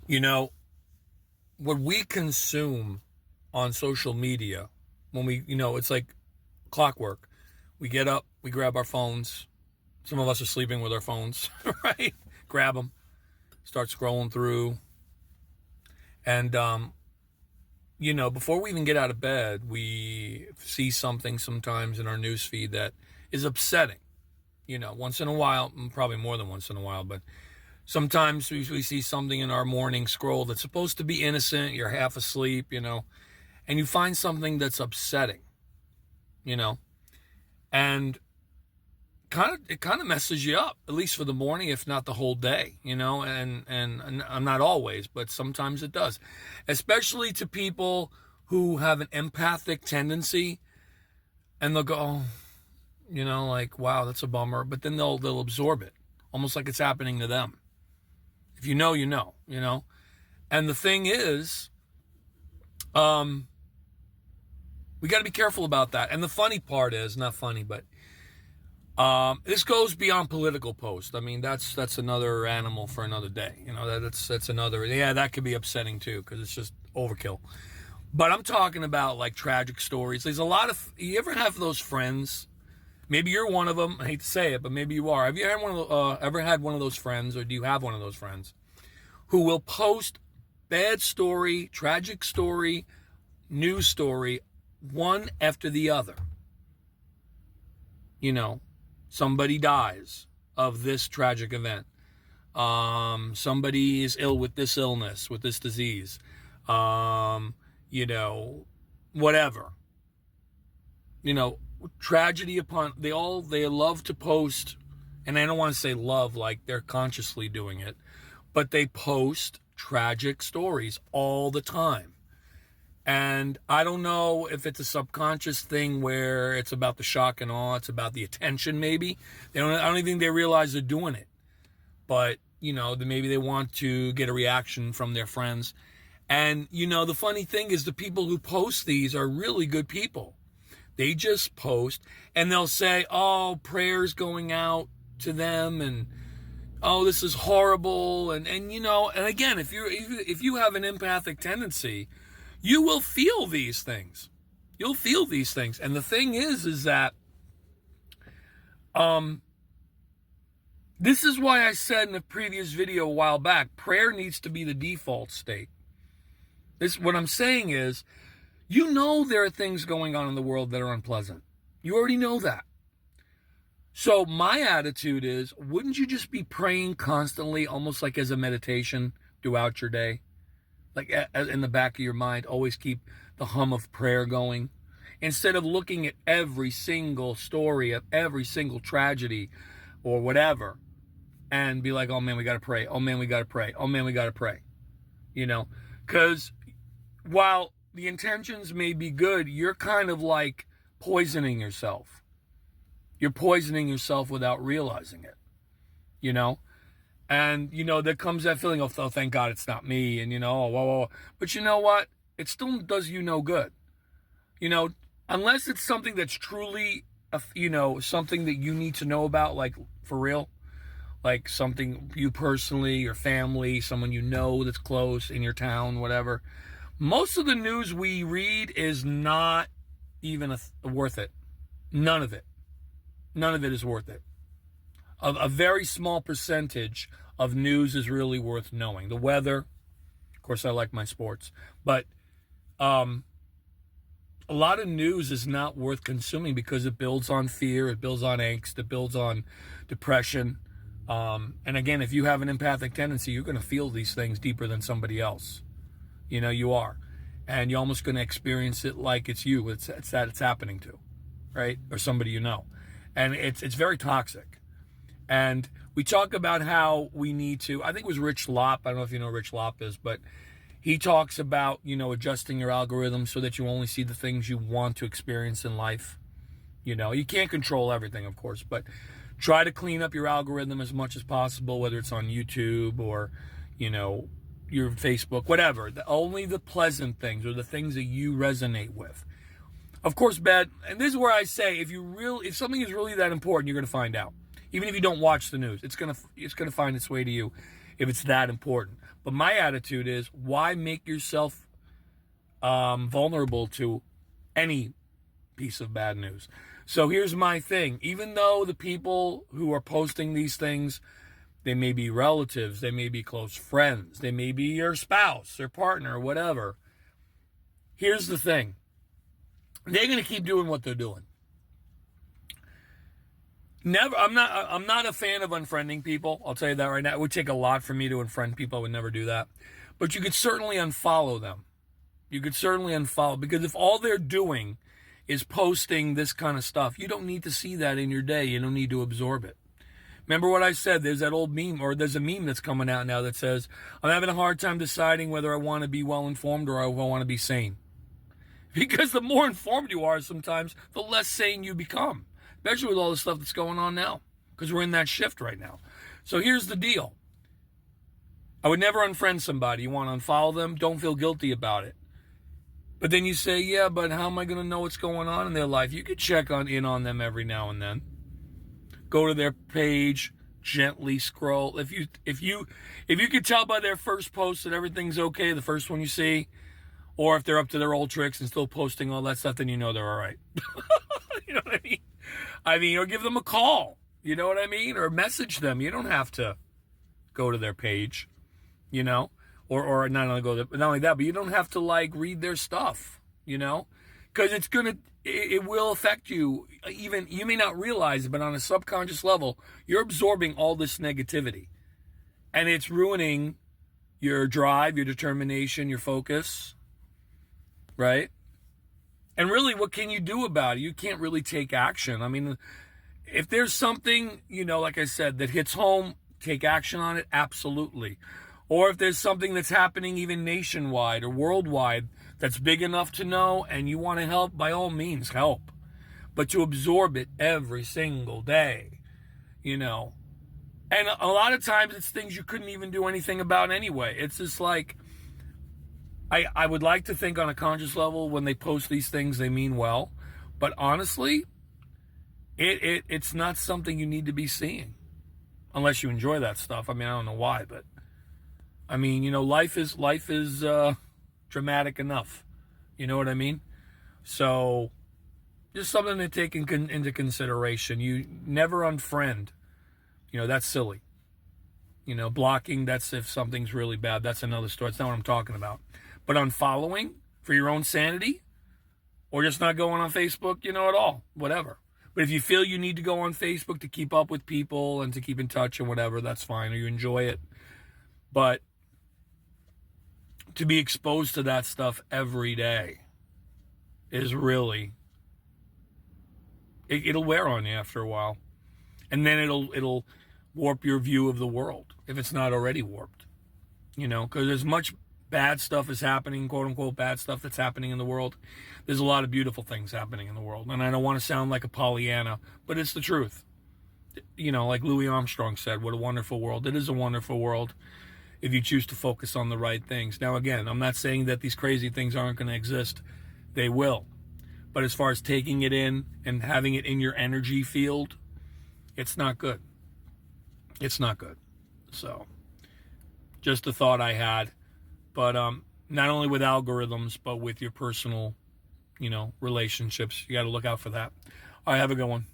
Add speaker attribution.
Speaker 1: You know, what we consume on social media, when it's like clockwork. We get up, we grab our phones. Some of us are sleeping with our phones, right? Grab them, start scrolling through. And, before we even get out of bed, we see something sometimes in our newsfeed that is upsetting. Once in a while, probably more than once in a while, but sometimes we see something in our morning scroll that's supposed to be innocent. You're half asleep, and you find something that's upsetting, you know, and it kind of messes you up, at least for the morning, if not the whole day, and I'm not always, but sometimes it does, especially to people who have an empathic tendency, and they'll go, oh, like, wow, that's a bummer, but then they'll absorb it, almost like it's happening to them. If you know, and the thing is, we got to be careful about that. And the funny part is, not funny, but this goes beyond political posts. I mean, that's another animal for another day. That's another. Yeah, that could be upsetting too, because it's just overkill. But I'm talking about like tragic stories. There's a lot of. You ever have those friends? Maybe you're one of them. I hate to say it, but maybe you are. Have you ever had one of those friends, or do you have one of those friends who will post bad story, tragic story, news story, one after the other? Somebody dies of this tragic event. Somebody is ill with this illness, with this disease. Whatever. Tragedy upon, they love to post, and I don't want to say love like they're consciously doing it, but they post tragic stories all the time. And I don't know if it's a subconscious thing where it's about the shock and awe. It's about the attention, maybe. I don't even think they realize they're doing it. But, maybe they want to get a reaction from their friends. And, the funny thing is the people who post these are really good people. They just post and they'll say, oh, prayers going out to them, and oh, this is horrible. And again, if you have an empathic tendency, you will feel these things. You'll feel these things. And the thing is that this is why I said in a previous video a while back, prayer needs to be the default state. What I'm saying is, there are things going on in the world that are unpleasant. You already know that. So my attitude is, wouldn't you just be praying constantly, almost like as a meditation throughout your day? Like in the back of your mind, always keep the hum of prayer going. Instead of looking at every single story of every single tragedy or whatever and be like, oh man, we got to pray. Oh man, we got to pray. Oh man, we got to pray. Because while the intentions may be good, you're kind of like poisoning yourself. You're poisoning yourself without realizing it, And, there comes that feeling of, oh, thank God it's not me. And, oh, whoa. But you know what? It still does you no good. Unless it's something that's truly, something that you need to know about, like for real. Like something you personally, your family, someone that's close in your town, whatever. Most of the news we read is not even worth it. None of it. None of it is worth it. A very small percentage of news is really worth knowing. The weather, of course, I like my sports, but a lot of news is not worth consuming because it builds on fear, it builds on angst, it builds on depression. And again, if you have an empathic tendency, you're going to feel these things deeper than somebody else. You are. And you're almost going to experience it like it's you. It's that it's happening to, right? Or somebody you know. And it's very toxic. And we talk about how we need to, I think it was Rich Lopp, I don't know if you know who Rich Lopp is, but he talks about, adjusting your algorithm so that you only see the things you want to experience in life. You can't control everything, of course, but try to clean up your algorithm as much as possible, whether it's on YouTube or, your Facebook, whatever. Only the pleasant things or the things that you resonate with. Of course, and this is where I say, if something is really that important, you're going to find out. Even if you don't watch the news, it's going to find its way to you. if it's that important. But my attitude is, why make yourself vulnerable to any piece of bad news? So here's my thing. Even though the people who are posting these things, they may be relatives, they may be close friends, they may be your spouse or partner or whatever. Here's the thing. They're going to keep doing what they're doing. I'm not a fan of unfriending people. I'll tell you that right now. It would take a lot for me to unfriend people. I would never do that. But you could certainly unfollow them. You could certainly unfollow, because if all they're doing is posting this kind of stuff, you don't need to see that in your day. You don't need to absorb it. Remember what I said? There's that old meme, or there's a meme that's coming out now that says, I'm having a hard time deciding whether I want to be well-informed or I want to be sane. Because the more informed you are sometimes, the less sane you become. Especially with all the stuff that's going on now. Because we're in that shift right now. So here's the deal. I would never unfriend somebody. You want to unfollow them? Don't feel guilty about it. But then you say, yeah, but how am I going to know what's going on in their life? You could check in on them every now and then. Go to their page, gently scroll. If you could tell by their first post that everything's okay, the first one you see, or if they're up to their old tricks and still posting all that stuff, then you know they're all right. You know what I mean? Or give them a call. You know what I mean? Or message them. You don't have to go to their page, you know? Or not only that, but you don't have to read their stuff, you know? Because it will affect you. Even, you may not realize it, but on a subconscious level, you're absorbing all this negativity. And it's ruining your drive, your determination, your focus, right? And really, what can you do about it? You can't really take action. I mean, if there's something, like I said, that hits home, take action on it, absolutely. Or if there's something that's happening even nationwide or worldwide that's big enough to know and you want to help, by all means, help. But to absorb it every single day, And a lot of times it's things you couldn't even do anything about anyway. It's just I would like to think on a conscious level when they post these things, they mean well. But honestly, it's not something you need to be seeing. Unless you enjoy that stuff. I mean, I don't know why, but I mean, life is dramatic enough. You know what I mean? So, just something to take into consideration. You never unfriend. That's silly. Blocking, that's if something's really bad. That's another story. That's not what I'm talking about. But unfollowing for your own sanity, or just not going on Facebook, at all. Whatever. But if you feel you need to go on Facebook to keep up with people and to keep in touch and whatever, that's fine, or you enjoy it. But to be exposed to that stuff every day is really, it'll wear on you after a while. And then it'll warp your view of the world, if it's not already warped. Because as much bad stuff is happening, quote unquote bad stuff that's happening in the world, there's a lot of beautiful things happening in the world. And I don't want to sound like a Pollyanna, but it's the truth. Like Louis Armstrong said, what a wonderful world. It is a wonderful world if you choose to focus on the right things. Now, again, I'm not saying that these crazy things aren't going to exist. They will. But as far as taking it in and having it in your energy field, it's not good. It's not good. So, just a thought I had. But not only with algorithms, but with your personal, relationships. You got to look out for that. All right, have a good one.